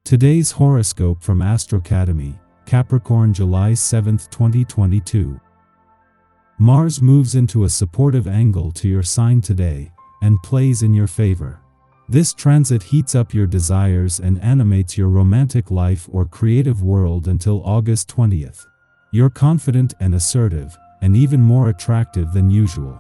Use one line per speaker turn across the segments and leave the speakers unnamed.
Today's horoscope from Astrocademy, Capricorn July 7, 2022. Mars moves into a supportive angle to your sign today and plays in your favor. This transit heats up your desires and animates your romantic life or creative world until August 20th. You're confident and assertive, and even more attractive than usual.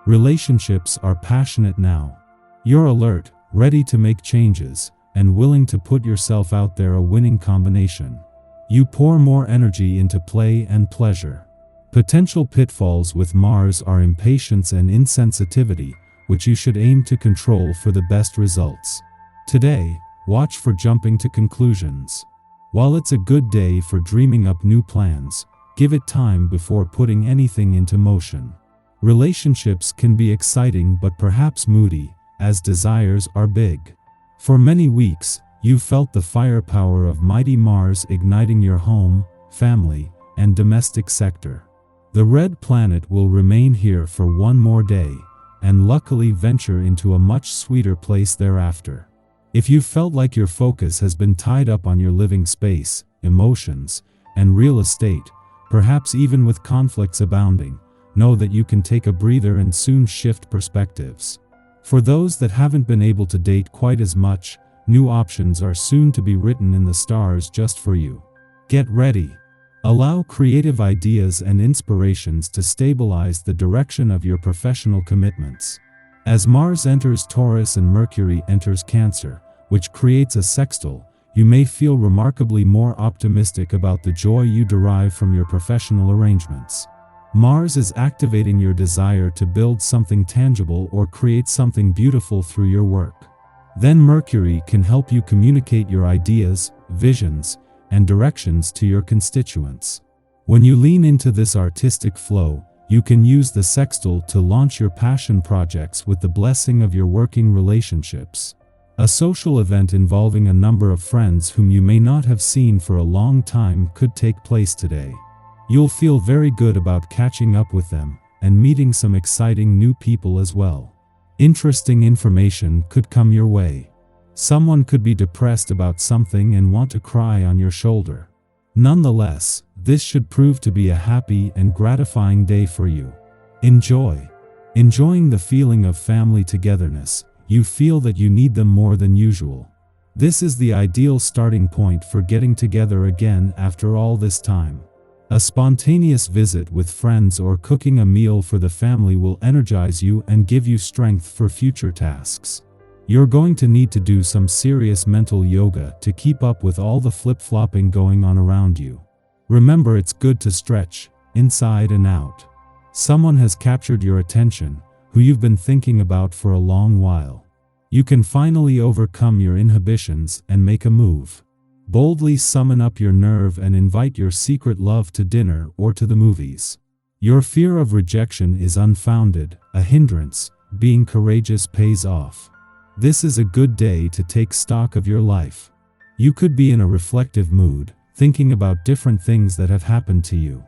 Relationships are passionate now. You're alert, ready to make changes, and willing to put yourself out there, a winning combination. You pour more energy into play and pleasure. Potential pitfalls with Mars are impatience and insensitivity, which you should aim to control for the best results. Today, watch for jumping to conclusions. While it's a good day for dreaming up new plans, give it time before putting anything into motion. Relationships can be exciting but perhaps moody, as desires are big. For many weeks, you've felt the firepower of mighty Mars igniting your home, family, and domestic sector. The red planet will remain here for one more day, and luckily venture into a much sweeter place thereafter. If you felt like your focus has been tied up on your living space, emotions, and real estate, perhaps even with conflicts abounding, know that you can take a breather and soon shift perspectives. For those that haven't been able to date quite as much, new options are soon to be written in the stars just for you. Get ready. Allow creative ideas and inspirations to stabilize the direction of your professional commitments. As Mars enters Taurus and Mercury enters Cancer, which creates a sextile, you may feel remarkably more optimistic about the joy you derive from your professional arrangements. Mars is activating your desire to build something tangible or create something beautiful through your work. Then Mercury can help you communicate your ideas, visions, and directions to your constituents. When you lean into this artistic flow, you can use the sextile to launch your passion projects with the blessing of your working relationships. A social event involving a number of friends whom you may not have seen for a long time could take place today. You'll feel very good about catching up with them and meeting some exciting new people as well. Interesting information could come your way. Someone could be depressed about something and want to cry on your shoulder. Nonetheless, this should prove to be a happy and gratifying day for you. Enjoy. Enjoying the feeling of family togetherness, you feel that you need them more than usual. This is the ideal starting point for getting together again after all this time. A spontaneous visit with friends or cooking a meal for the family will energize you and give you strength for future tasks. You're going to need to do some serious mental yoga to keep up with all the flip-flopping going on around you. Remember, it's good to stretch, inside and out. Someone has captured your attention, who you've been thinking about for a long while. You can finally overcome your inhibitions and make a move. Boldly summon up your nerve and invite your secret love to dinner or to the movies. Your fear of rejection is unfounded, a hindrance. Being courageous pays off. This is a good day to take stock of your life. You could be in a reflective mood, thinking about different things that have happened to you.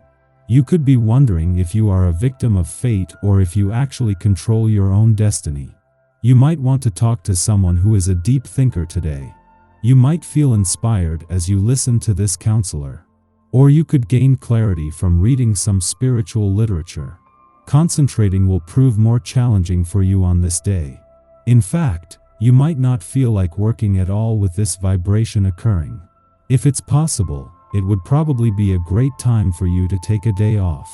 You could be wondering if you are a victim of fate or if you actually control your own destiny. You might want to talk to someone who is a deep thinker today. You might feel inspired as you listen to this counselor. Or you could gain clarity from reading some spiritual literature. Concentrating will prove more challenging for you on this day. In fact, you might not feel like working at all with this vibration occurring. If it's possible, it would probably be a great time for you to take a day off.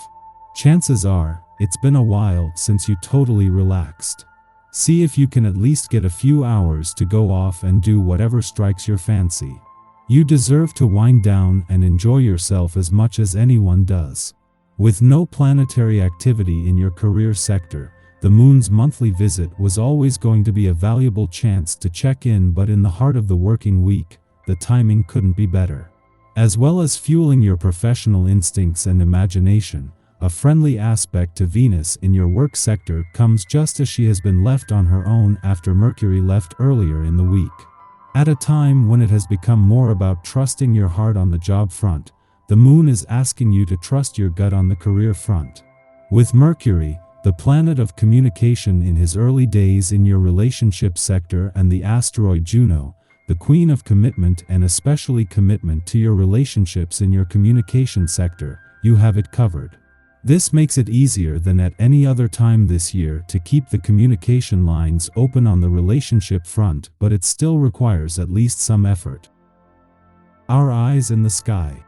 Chances are, it's been a while since you totally relaxed. See if you can at least get a few hours to go off and do whatever strikes your fancy. You deserve to wind down and enjoy yourself as much as anyone does. With no planetary activity in your career sector, the moon's monthly visit was always going to be a valuable chance to check in, but in the heart of the working week, the timing couldn't be better. As well as fueling your professional instincts and imagination, a friendly aspect to Venus in your work sector comes just as she has been left on her own after Mercury left earlier in the week. At a time when it has become more about trusting your heart on the job front, the moon is asking you to trust your gut on the career front. With Mercury, the planet of communication, in his early days in your relationship sector, and the asteroid Juno, the Queen of Commitment, and especially commitment to your relationships in your communication sector, you have it covered. This makes it easier than at any other time this year to keep the communication lines open on the relationship front, but it still requires at least some effort. Our eyes in the sky.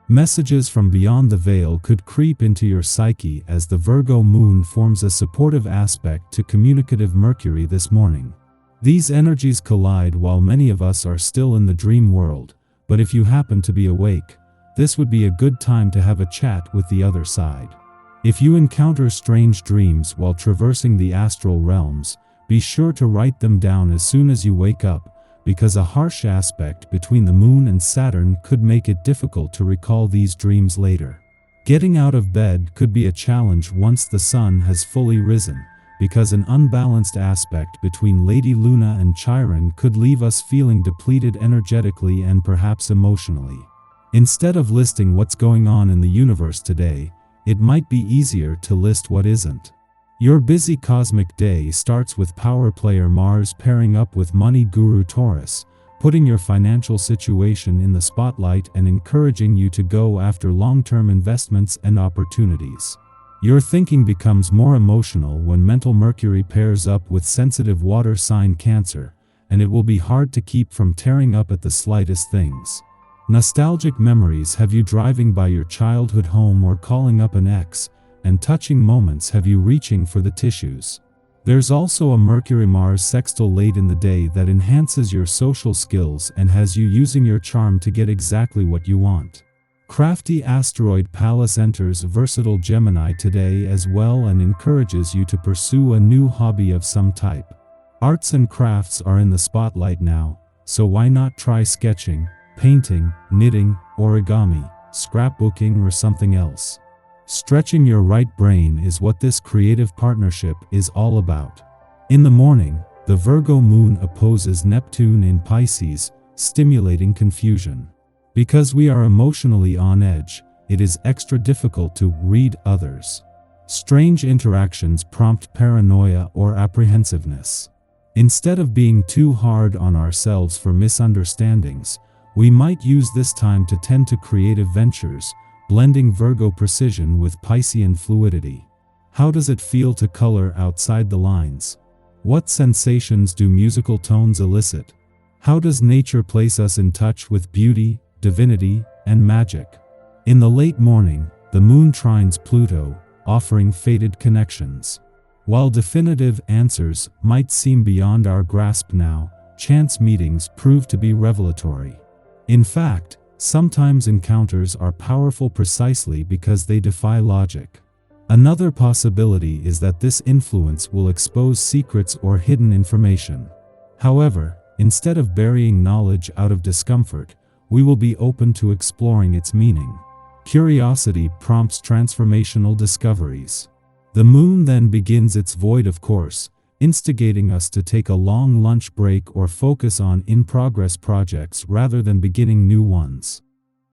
Messages from beyond the veil could creep into your psyche as the Virgo moon forms a supportive aspect to communicative Mercury this morning. These energies collide while many of us are still in the dream world, but if you happen to be awake, this would be a good time to have a chat with the other side. If you encounter strange dreams while traversing the astral realms, be sure to write them down as soon as you wake up, because a harsh aspect between the moon and Saturn could make it difficult to recall these dreams later. Getting out of bed could be a challenge once the sun has fully risen, because an unbalanced aspect between Lady Luna and Chiron could leave us feeling depleted energetically and perhaps emotionally. Instead of listing what's going on in the universe today, it might be easier to list what isn't. Your busy cosmic day starts with power player Mars pairing up with money guru Taurus, putting your financial situation in the spotlight and encouraging you to go after long-term investments and opportunities. Your thinking becomes more emotional when mental Mercury pairs up with sensitive water sign Cancer, and it will be hard to keep from tearing up at the slightest things. Nostalgic memories have you driving by your childhood home or calling up an ex, and touching moments have you reaching for the tissues. There's also a Mercury-Mars sextile late in the day that enhances your social skills and has you using your charm to get exactly what you want. Crafty asteroid Pallas enters versatile Gemini today as well and encourages you to pursue a new hobby of some type. Arts and crafts are in the spotlight now, so why not try sketching, painting, knitting, origami, scrapbooking, or something else? Stretching your right brain is what this creative partnership is all about. In the morning, the Virgo moon opposes Neptune in Pisces, stimulating confusion. Because we are emotionally on edge, it is extra difficult to read others. Strange interactions prompt paranoia or apprehensiveness. Instead of being too hard on ourselves for misunderstandings, we might use this time to tend to creative ventures, blending Virgo precision with Piscean fluidity. How does it feel to color outside the lines? What sensations do musical tones elicit? How does nature place us in touch with beauty, divinity, and magic? In the late morning, the moon trines Pluto, offering fated connections. While definitive answers might seem beyond our grasp now, chance meetings prove to be revelatory. In fact, sometimes encounters are powerful precisely because they defy logic. Another possibility is that this influence will expose secrets or hidden information. However, instead of burying knowledge out of discomfort, we will be open to exploring its meaning. Curiosity prompts transformational discoveries. The moon then begins its void of course, instigating us to take a long lunch break or focus on in-progress projects rather than beginning new ones.